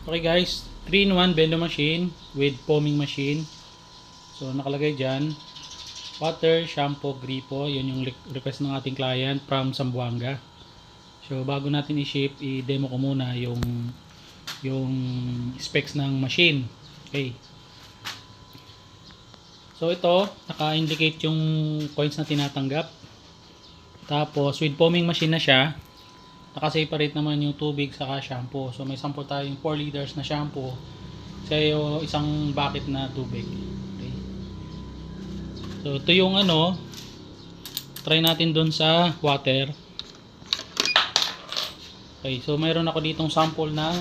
Okay guys, 3-in-1 Bendo machine with foaming machine. So nakalagay dyan, water, shampoo, gripo. Yun yung request ng ating client from Zamboanga. So bago natin i-ship, i-demo ko muna yung specs ng machine. Okay. So ito, naka-indicate yung coins na tinatanggap. Tapos with foaming machine na siya, naka-separate naman yung tubig saka shampoo. So may sample tayong 4 liters na shampoo sa isang bucket na tubig. Okay. So ito yung try natin dun sa water. Okay, so mayroon ako ditong sample ng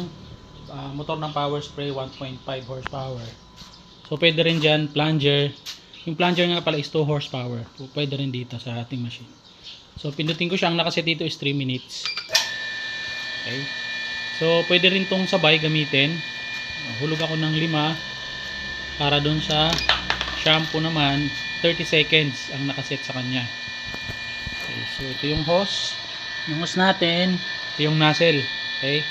motor ng power spray 1.5 horsepower. So pwede rin dyan plunger. Yung plunger nga pala is 2 horsepower. So pwede rin dito sa ating machine. So pindutin ko siya, ang nakaset dito is 3 minutes. Okay. So pwede rin tong sabay gamitin. Hulog ako ng 5 para dun sa shampoo naman 30 seconds ang nakaset sa kanya. Okay, so ito yung hose. Yung hose natin, ito yung nozzle. Okay.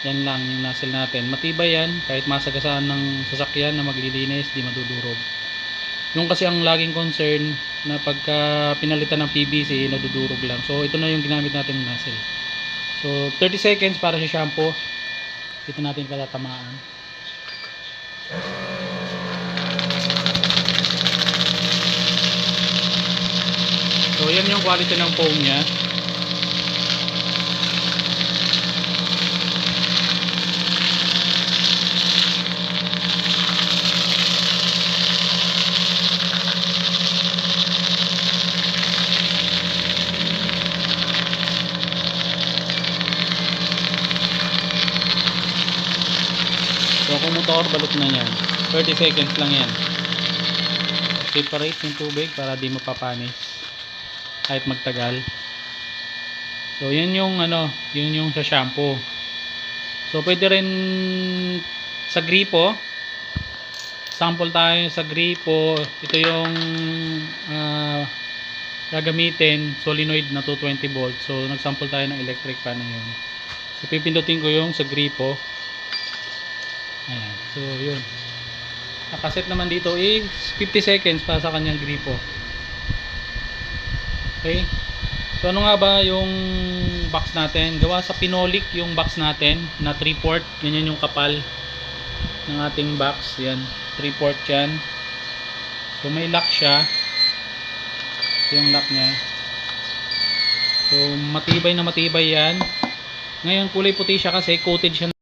Yan lang yung nozzle natin. Matibay yan, kahit masagasaan ng sasakyan na maglilinis, di madudurog. Yung kasi ang laging concern na pagka pinalitan ng PVC, nadudurog lang. So ito na yung ginamit natin ng nozzle. So 30 seconds para sa shampoo. Dito natin patatamaan. So yan yung quality ng foam niya. So kung motor, balot na yan. 30 seconds lang yan. Separate yung tubig para di mapapanis kahit magtagal. So yun yung yun yung sa shampoo. So pwede rin sa gripo. Sample tayo sa gripo. Ito yung gagamitin, solenoid na 220 volts. So nagsample tayo ng electric fan na yun. So pipindutin ko yung sa gripo. Ayan. So yun, nakaset naman dito is 50 seconds para sa kanyang gripo. Okay. So ano nga ba yung box natin? Gawa sa pinolik yung box natin na 3/4. Ganyan yung kapal ng ating box. Yan, 3/4 yan. So may lock siya. Yung lock nya. So matibay na matibay yan. Ngayon kulay puti siya kasi coated siya